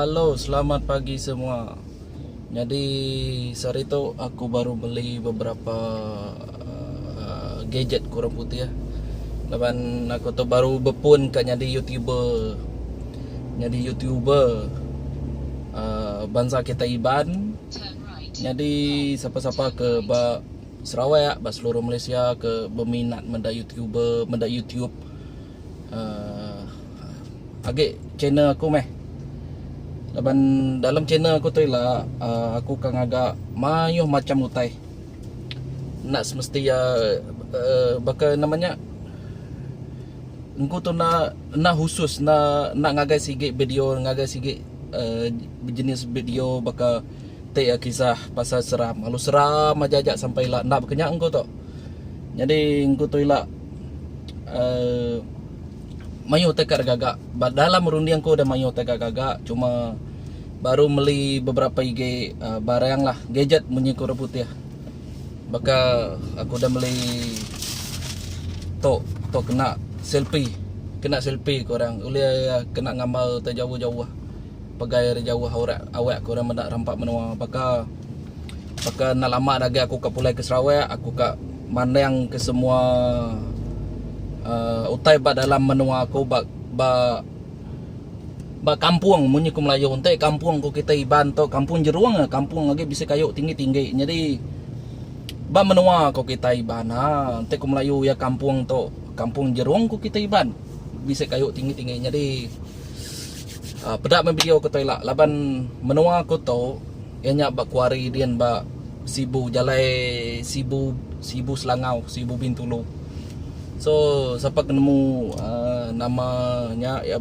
Halo, selamat pagi semua. Jadi sore itu aku baru beli beberapa gadget kurang putih ya. Laban aku tuh baru berpun kat jadi YouTuber. Jadi YouTuber bangsa kita Iban. Jadi siapa-siapa ke Sarawak, seluruh Malaysia ke berminat menda YouTuber, menda YouTube. Agak channel aku meh. Laban dalam channel aku tu lah aku kan agak mayuh macam utai. Nak semesti bakal namanya engkau tu nak khusus nak ngagai sikit video, ngagai sikit jenis video bakal tak kisah pasal seram. Lalu seram aja sampai lah nak berkenyak engkau tu. Jadi engkau tu lah mayu tekar gagak. Dalam rundiang ko dah mayu tekar gagak. Cuma baru beli beberapa IG barang lah, gadget bunyi kurang putih. Baka aku dah beli to kena selfie korang. Ulih kena ngamal terjauh-jauh. Pegai jauh awak korang mendak rampak menua. Baka nak lama lagi aku kapulai ke Sarawak, aku kak mandang ke semua utai dalam menua aku kampung munyi ku Melayu untai kampung ku kita Iban to kampung jeruang kampung lagi bisa kayu tinggi-tinggi. Jadi menua ku kita Iban untai ku Melayu ya kampung to kampung jeruang ku kita Iban bisa kayu tinggi-tinggi. Jadi pedak video ku toila laban menua ku to ianya kuari dian Sibu Jalai Sibu Selangau Sibu Bintulu. So siapa kenemu namanya ya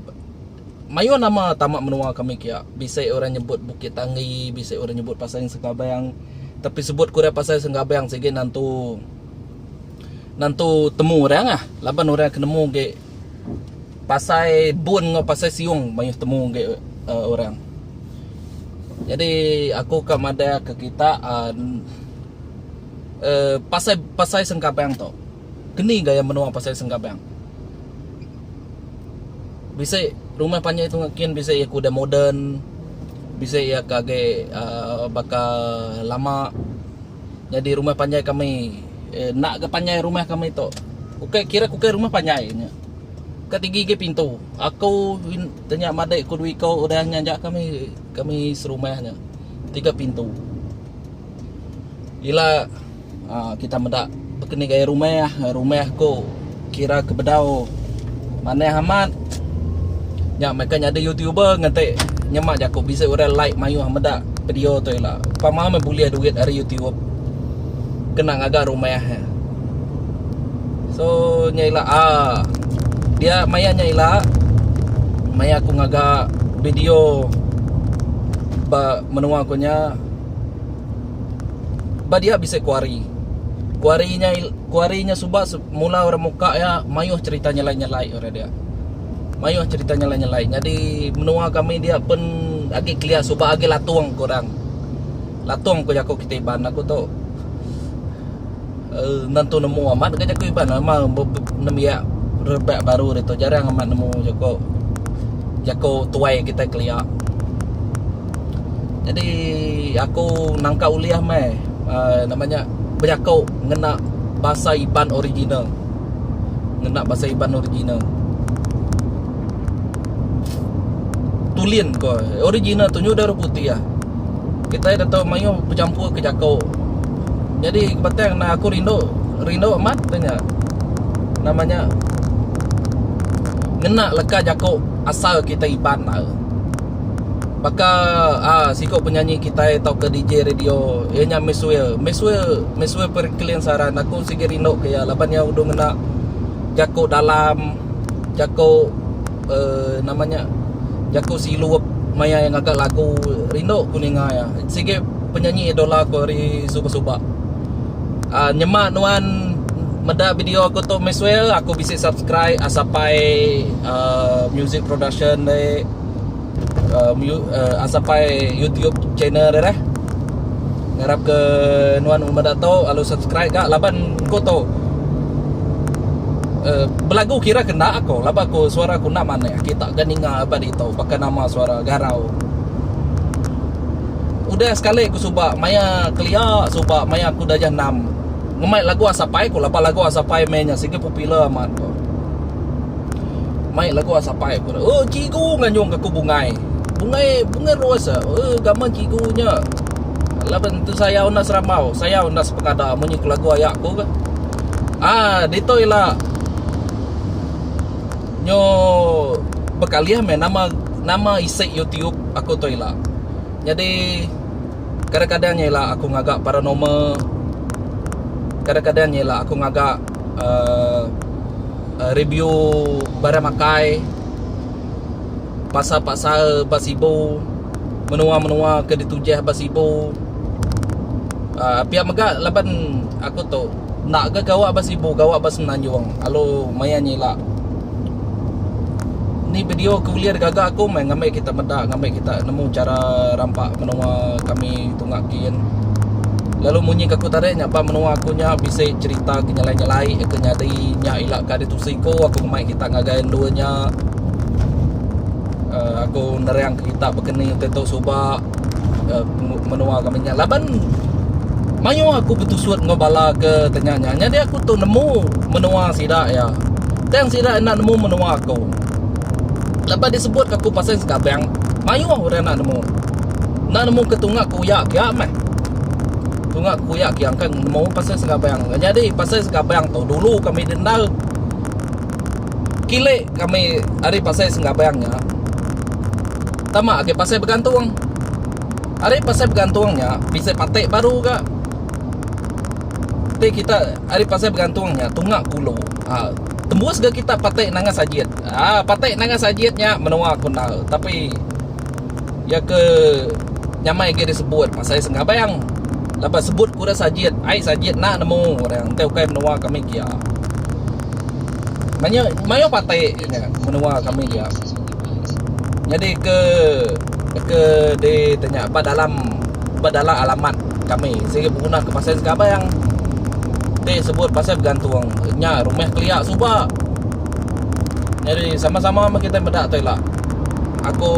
mayo nama tamak menua kami kia. Bisa orang nyebut Bukit Tanggi, bisa orang nyebut Pasar Sengkabayang. Tapi sebut kurea Pasar Sengkabayang segi nantu temu orang laban orang kenemu ge Pasar Bun ngo Pasar Siung banyak temu ge orang. Jadi aku kamada ke kita Pasar Sengkabayang tu. Kini gaya menua Pasar Sengkabayang. Bisa rumah panjang itu ngakin bisa ya kuda modern, bisa ya kage bakal lama. Jadi rumah panjang kami nak ke panjang rumah kami tu. Kira rumah panjangnya. Ketinggi ke pintu. Aku tanya madai ku dui kau udah nyanjak kami serumahnya. 3 pintu. Ila kita mendak begini gaya rumah ko kira ke bedau mana amat ya mereka ada YouTuber ngate nyemak jako bisa orang like mayu hamada video tu lah pamah me boleh duit dari YouTube kena agak rumah so nyaila dia maya nyaila maya aku ngaga video menua aku nya dia bisa kuarinya subah mula orang muka ya mayuh ceritanya lain orang dia. Mayuh ceritanya lain. Jadi menua kami dia pun agak clear subah agak latuang korang. Latuang ko jako kita Iban aku tu nantu nemu amat ke jako Iban ama nemia rebak baru itu jarang amat nemu jako tuai kita clear. Jadi aku nangka uliah namanya berjakau ngena bahasa Iban original. Tulin ko original tu nyudar putih ya. Kita dah tahu mayu bercampur ke jakau. Jadi kebetulan nak aku rindo amat tanya. Namanya ngena leka jakau asal kita Iban Baka siko penyanyi kita atau ke DJ radio ianya Meswell perkelian saran aku sige rindo kaya laban yang udah ngena jako dalam jako namanya jako silup maya yang agak lagu rindo kuninga ya sige penyanyi idola ko ri suba nyemak nuan meda video aku tu Meswell aku bisa subscribe asapai music production de asapai YouTube channel dah ngarap ke nuan umada tau alu subscribe kak laban ko to belagu kira kena aku laba ko suara aku nak mana kita ganinga apa di tau pakai nama suara garau udah sekali aku suba maya kelia suba maya aku dah janam ngemai lagu asapai ko lapa lagu asapai mainnya sige popular amat ko mai lagu asapai ko cigu nganyong aku bungai rosa gaman cigunya laban tu saya unas ramau saya unas pengada munyi lagu ayakku ka dito ila nyo bakalia me nama isi YouTube aku to ila. Jadi kadang-kadang ila aku ngagak paranormal. Kadang-kadang ila aku ngagak review barang makai. Pasal-pasal basibo, menua-menua ke ditujah basibo. Pihak megak laban aku to nak ke gawak basibo, gawak bas menanjung. Alo maya ila. Ni video kuliah gagak aku main ngambil kita medak ngambil kita nemu cara rampak menua kami tungakin lalu munyi aku tariknya apa menua aku nya bisa cerita kenyalai-nyalai ke nyadi nya ilak ka itu siko aku main kita ngagain duanya aku nerang kita bekeni teto soba menua kami nya laban mayo aku betul suat ngobala ke tanyanya jadi aku tu nemu menua sida ya tang sida nak nemu menua aku. Lepas disebut aku pasal sekabang mayu orang nak nemu ketungak kuyak kia meh tungak kuyak yang kan nemu pasal sekabang jadi pasal sekabang tu dulu kami dendal kile kami hari pasal sekabangnya tama age pasal bergantung hari pasal bergantungnya bisa patek baru kak kita hari pasal bergantungnya tungak kulo tembus ke kita patek nanga sajiat patek nanga sajiatnya menua aku nak tapi ya ke nyamai ke disebut pasal sengabayang lepas sebut kura sajiat ai sajiat nak nemu orang teu kai menua kami kia mayo patek menua kami kia jadi ke de tanya dalam alamat kami sehingga guna ke pasal sengabayang dia sebut pasal bergantung nya rumah keliak suba jadi sama-sama kita bedak tu lah aku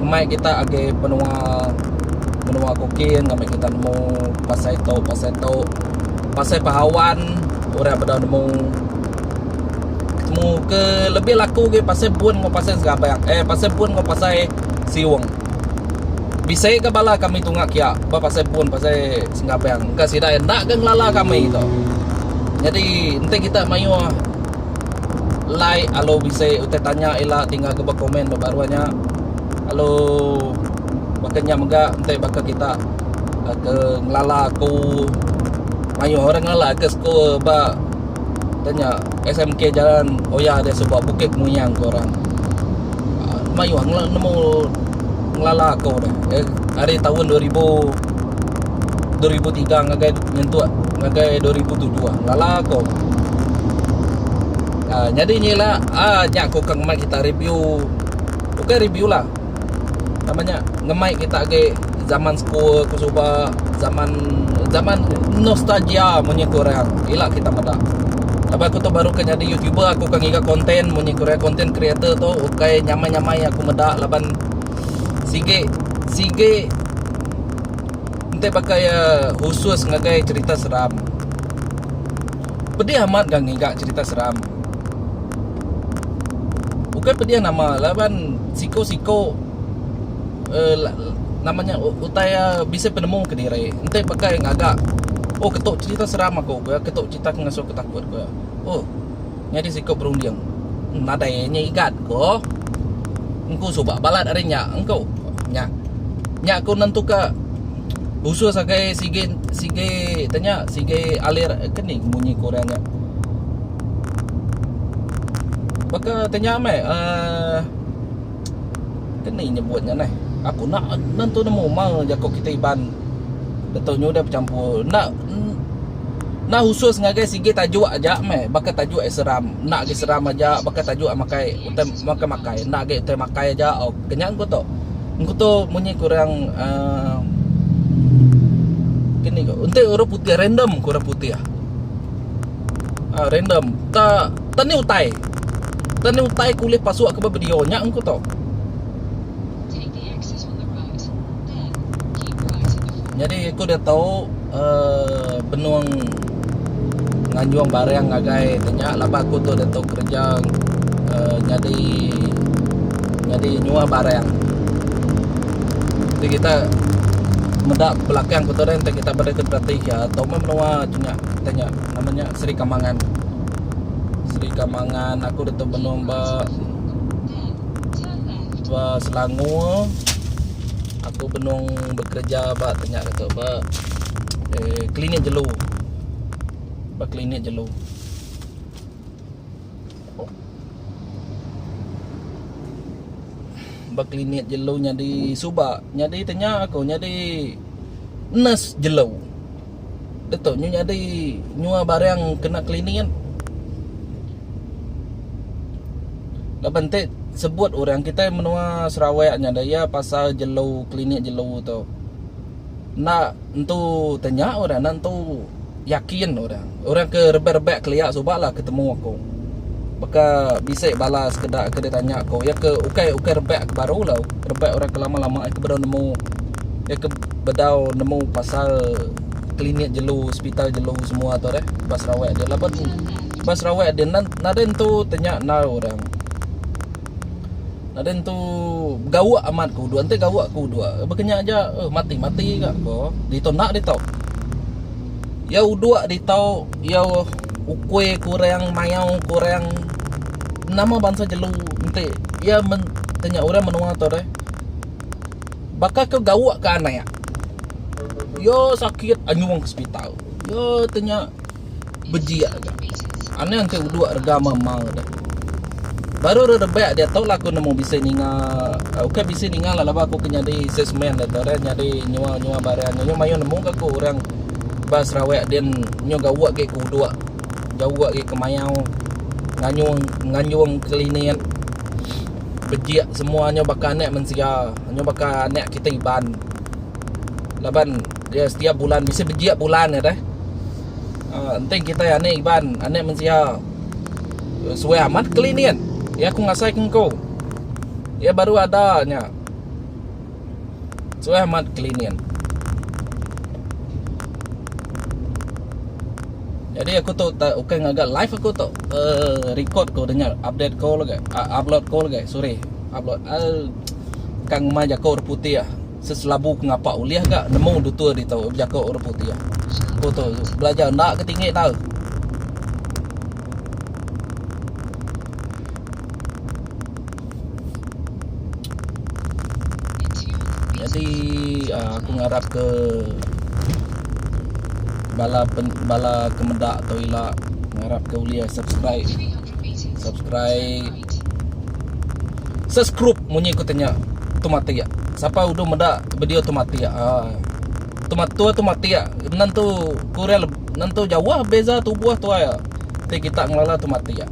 kemai kita age penua kokin kami kita nemu pasal pahawan orang pada nemu ke lebih laku ke pasal pun ngo pasal segabang pasal pun ngo pasal siwong bisa ke bala kami tungak kia pasal pun pasal singapang ke sidai nak ke ngelala kami itu jadi nanti kita mayu like alo bisa utai tanya ila tinggal ke komen baruannya alo bakanya mega nanti bakal kita ke ngelala aku mayu orang ngelala ke sko ba tanya SMK jalan Oya ada sebuah bukit muyang korang mayu nemu ngelala kau dah hari tahun 2003 ngagai nyentuh ngagai 2007 ngelala kau jadi inilah nyak kau kang mai kita review bukan review lah namanya ngemai kita ke zaman school aku coba zaman nostalgia punya korang ila kita mada tapi aku tu baru kan jadi YouTuber aku kan iga konten punya korang konten creator tu okay nyamai aku meda laban sige ente pakai khusus ngagai cerita seram pedih amat gang ngigak cerita seram bukan pedih nama laban siko namanya utaya bisa penemu ke diri ente pakai ngagak ketuk cerita seram aku ketuk cerita ngaso ketakut ko nyadi siko berundiang nadainya igat ko engkau coba balat adanya engkau nya aku nentu ka khusus sagai sige tanya sige alir kening bunyi korangnya baka tanya me kening nyebutnya nah aku nak nentu nemu mau jako kita iban betulnya udah bercampur nak khusus ngagai sige tajuk aja me baka tajuk seram nak ge seram aja baka tajuk makai utem makai nak ge utem makai aja kenyang ko to engko to munyi kurang kini ko unte orang putih random kurang putih random tani utai kulit pasuk ke video nya engko to Jadi aku dah tahu benuang nganjuang barang ngagai tanya laba aku tu dah tahu kerja jadi nyua barang. Jadi kita mendak belakang betul dan kita berarti ya atau menua tanya namanya Sri Kamangan. Sri Kamangan aku dah tahu benuang ba Selangor. Aku benung bekerja ba tanya kata ba klinik jelu. Ba klinik jelu. Ba klinik jelu nyadi Subak. Nyadi tanya aku nyadi nurse jelu. Betul nyadi nyua barang kena klinik kan. Laban te sebut orang kita menua Sarawaknya daya pasal jelu klinik jelu tu. Nak entu tanya orang nak entu yakin orang ke rebek-rebek keliak Subak lah ketemu aku. Baka bisik balas kedak tanya aku ya ke ukai rebek ke baru lah rebek orang ke lama-lama ke bedau nemu ya ke bedau nemu pasal klinik jelu hospital jelu semua tu pas Sarawak dia laban pas Sarawak dia naden tu tanya orang naden tu gawak amat ku dua ante gawak ku dua berkenyak aja mati kak ko ditonak ditau ya udua ditau ya ukwe kurang mayau kurang nama bangsa jelu ente ya tanya orang menua tu bakal ke gawak ke anak ya yo sakit anyuang ke hospital yo tanya bejia agak aneh ante udua regama mal baru rebek dia tahu lah aku nemu bisa ninga okay bisa ninga lah aku kena di assessment dah nyadi nyua barang nyua mayu nemu ke aku orang bas Sarawak dan nyua gawak ke ku dua gawak ke kemayau nganyung kelinian bejiak semuanya bakal anak mensia nyo bakal anak kita iban laban dia setiap bulan bisa bejiak bulan ya dah enteng kita anak iban anak mensia suai amat kelinian ya aku ngasai kengko ya baru adanya suai amat kelinian. Jadi aku tu tak okay ngagak live aku tu record ko dengar update ko lagi upload ko lagi sorry upload kang mai jako putih ah seselabu ngapa uliah gak nemu dutur di tau jako putih ah ko tu belajar nak ketinggi tahu. Jadi aku ngarap ke bala kemedak atau ila ngarap ke ulia subscribe munyi aku tanya tu mati ya siapa udah medak video tu mati ya tu mati ya nantu kurel nantu jauh beza tu buah tu ya te kita ngelala tu mati ya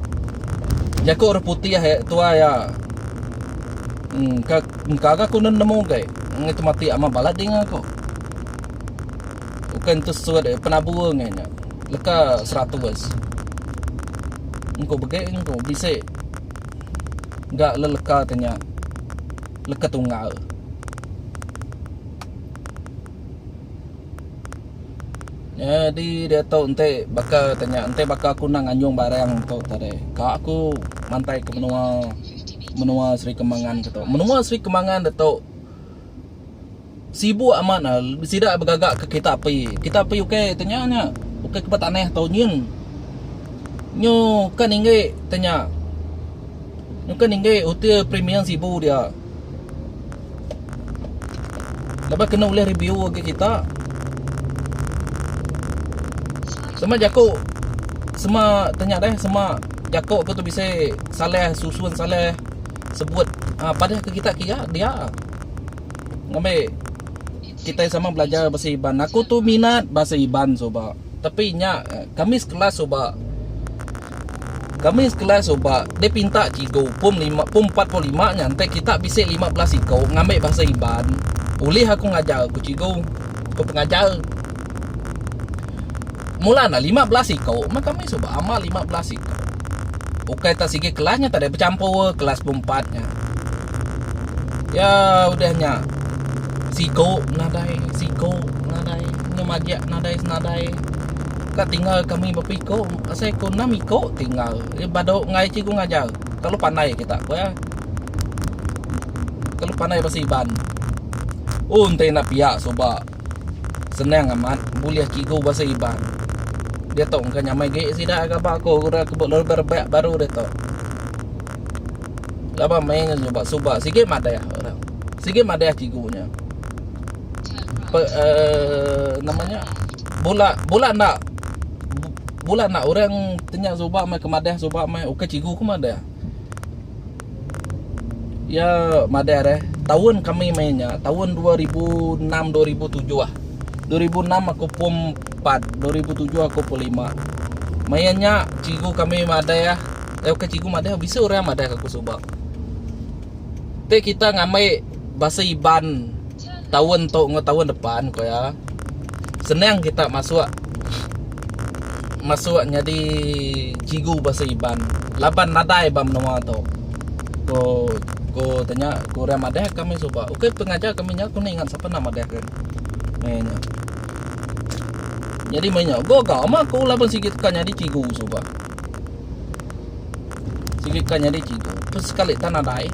jako orang putih ya tu ya kagak aku nemu kai itu mati ama balad dengan aku bukan tu sesuai penabuh nganya leka 100 engkau bagai engkau bisa enggak leleka tanya leka tunggal jadi dia tahu ente bakal tanya ente bakal aku nang anjung barang tu tadi kak aku mantai ke menua Sri Kemangan tu menua Sri Kemangan dia tahu sibuk amat lah tidak bergagak ke kita api okay tanya okay ke tanah tau nyin nyo kan ingge tanya nyo kan ingge hotel premium sibuk dia lepas kena boleh review ke kita sama jako semua tanya semua jako aku tu bisa salah susun salah sebut pada ke kita kira dia ngambil kita sama belajar bahasa Iban. Aku tu minat bahasa Iban soba. Tapi nya kami sekelas soba. Dia pinta cigo pum 45 nya ante kita bisa 15 ikau ngambil bahasa Iban. Boleh aku ngajar aku cigo. Aku pengajar. Mula na 15 ikau, maka kami soba amal 15 ikau. Oke tak sige kelasnya tak ada bercampur kelas 4 nya. Ya udahnya siko nadai nyamajak nadai kat tinggal kami bapiko asai ko namiko tinggal bado ngai cikgu ngajar kalau pandai kita ko ya kalau pandai bahasa Iban untai na pihak soba senang amat boleh cikgu bahasa Iban dia tahu kan nyamai ge sida agak ko udah kebol berbek baru dia tahu laba main coba sikit madai orang sikit madai cikgunya namanya bola nak orang tanya soba mai ke madai soba mai oke cikgu ke madai ya madai deh tahun kami mainnya tahun 2006 2007 ah 2006 aku pom 4 2007 aku pom 5 mainnya cikgu kami madai ya oke cikgu madai bisa orang madai aku soba te kita ngamai bahasa Iban tahun depan ko ya senang kita masuk jadi cikgu bahasa Iban laban nadai bam nama to ko tanya ko orang madai kami soba oke pengajar kami nya aku ingat siapa nama dia kan mainnya jadi mainnya go mah ko laban sikit kan jadi cikgu soba sikit kan jadi cikgu terus sekali tanah dai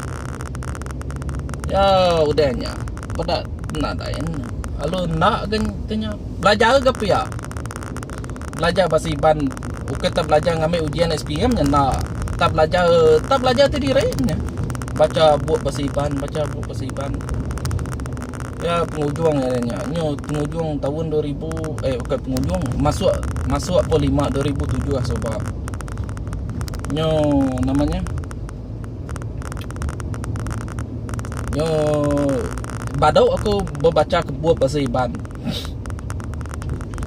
ya udahnya pada nadain lalu nak kan tanya belajar ke pihak belajar bahasa Iban oke tak belajar ngambil ujian SPM nya nak tak belajar tu direnya baca buat bahasa Iban ya penghujung ya penghujung tahun 2000 bukan penghujung masuk pol 5 2007 lah soba namanya badau aku membaca buat bahasa Iban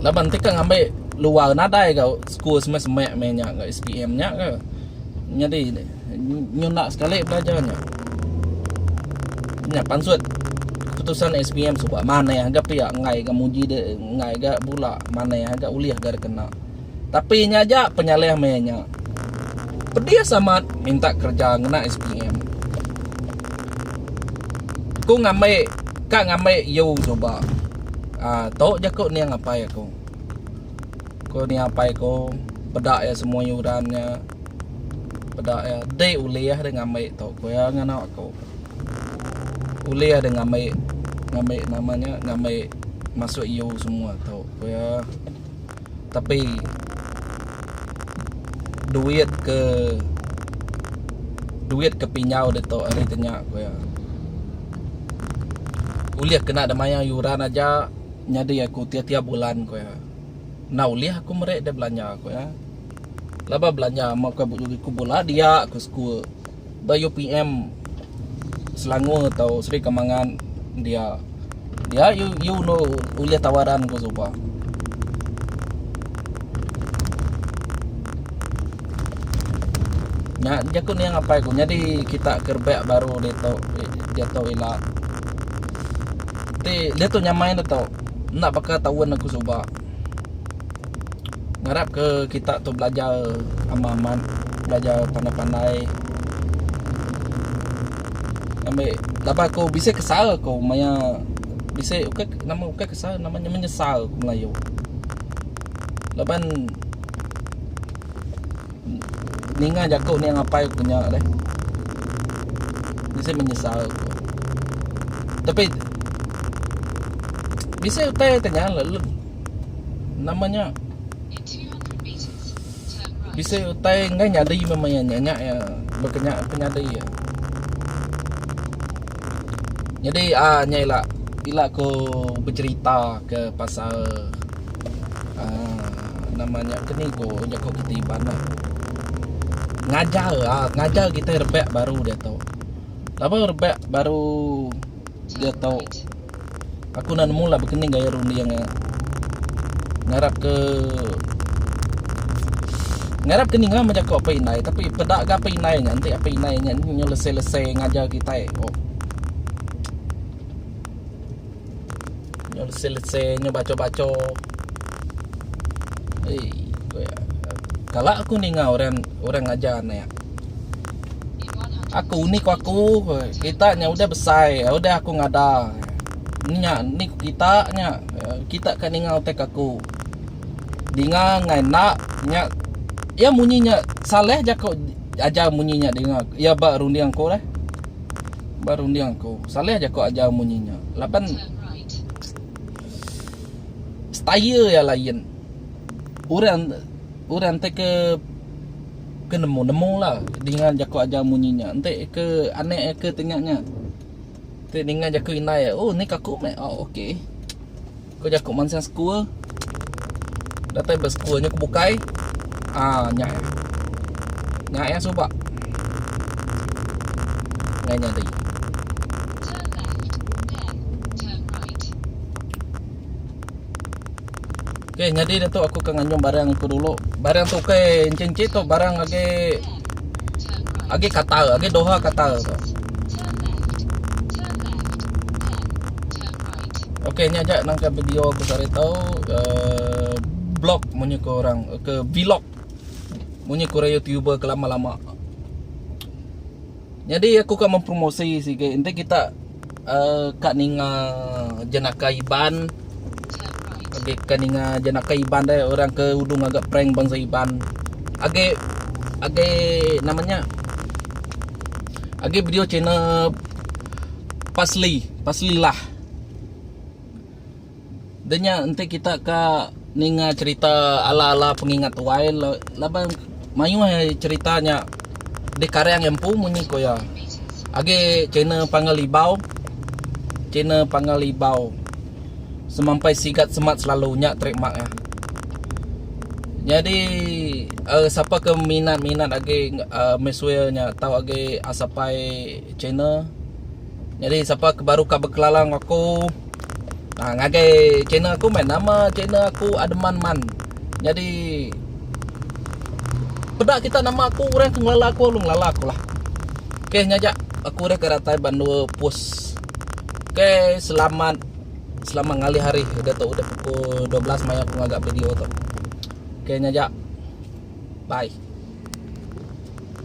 laban tika ngambil luar nadai kau school semek mainnya ke SPM nya ke jadi nak sekali belajarnya nya pansut keputusan SPM sebab mana yang agak pihak ngai ga muji de ngai ga pula mana yang agak uliah gar kena tapi nya aja penyaleh mainnya pedia sama minta kerja ngena SPM ku ngamai yo coba tok je kau ni ngapai aku kau ni ngapai kau bedak ya semua yurannya bedak ya dei uliah dengan ngamai tok kau ya ngana aku uliah dengan ngamai namanya ngamai masuk yo semua tok kau ya tapi duit ke pinyau de tok hari tanya kau ya uliah kena ada maya yuran aja nyadi aku tiap bulan ko ya. Nah uliah aku merek dia belanja ko ya. Laba belanja mau ke buku bola dia aku school. Bayu PM Selangor atau Sri Kemangan dia you know uliah tawaran ko supa. Nya jakun yang apa ko nyadi kita kerbek baru dia to ila dia tu nyamain atau nak pakai tahun aku coba ngarap ke kita tu belajar aman belajar pandai-pandai ambil dapat aku bisa kesal aku maya bisa okay, nama okay, kesal namanya menyesal aku Melayu lapan ninga jakau ni yang apa aku punya deh bisa menyesal aku. Tapi bisa utai tanya lalu namanya bisa utai enggak nyadai memang nyanyak ya berkenyak penyadai ya jadi nyai bila aku bercerita ke pasal namanya kini ko jako kita ibana ngajar kita rebek baru dia tahu lama rebek baru dia tahu aku nan mula begini gaya rundi yang ngarap ke ninga macam kau apa inai tapi pedak ke apa inainya nanti apa inainya nyelesai ngajar kita nyelesai baca kalau aku ninga orang ngajar ya aku unik aku kita nya udah besar udah aku ngada ni kita nya kita kan ngau tek aku dinga ngai nak nya ya munyinya saleh jako aja munyinya dinga ya ba rundiang ko lah baru rundiang ko saleh jako aja munyinya lapan style ya lain orang tek ke nemu lah dengan jako aja munyinya ente ke aneh ke tengahnya te dengan jako inai oh ni kaku me oh okey ko jako mansan school datang bas schoolnya ku bukai nyak ya coba ngai nyari oke jadi dah tu aku akan nganjung barang aku dulu barang tu ke encen-encen tu barang age kata age doha kata tu oke ni aja nang ke video aku cari tahu blog munyi ke orang ke vlog munyi ke YouTuber ke lama-lama jadi aku akan mempromosi sikit nanti kita kat ninga jenaka Iban age kaninga jenaka Iban deh orang ke udung agak prank bangsa Iban age namanya age video channel pasli lah denya nanti kita ke ninga cerita ala-ala pengingat wild labang mayu ceritanya di karyang yang pu munyi ko ya age channel Pangalibau semampai sigat semat selalunya trademark ya jadi siapa ke minat age mesuanya tahu age asapai channel jadi siapa ke baru ka berkelalang aku ngage channel aku main nama channel aku Ademan Man jadi pedak kita nama aku orang ngelala aku lah oke nyajak aku udah keratai bandu pus oke selamat ngali hari udah pukul 12 Mei aku ngagak video tuh oke nyajak bye.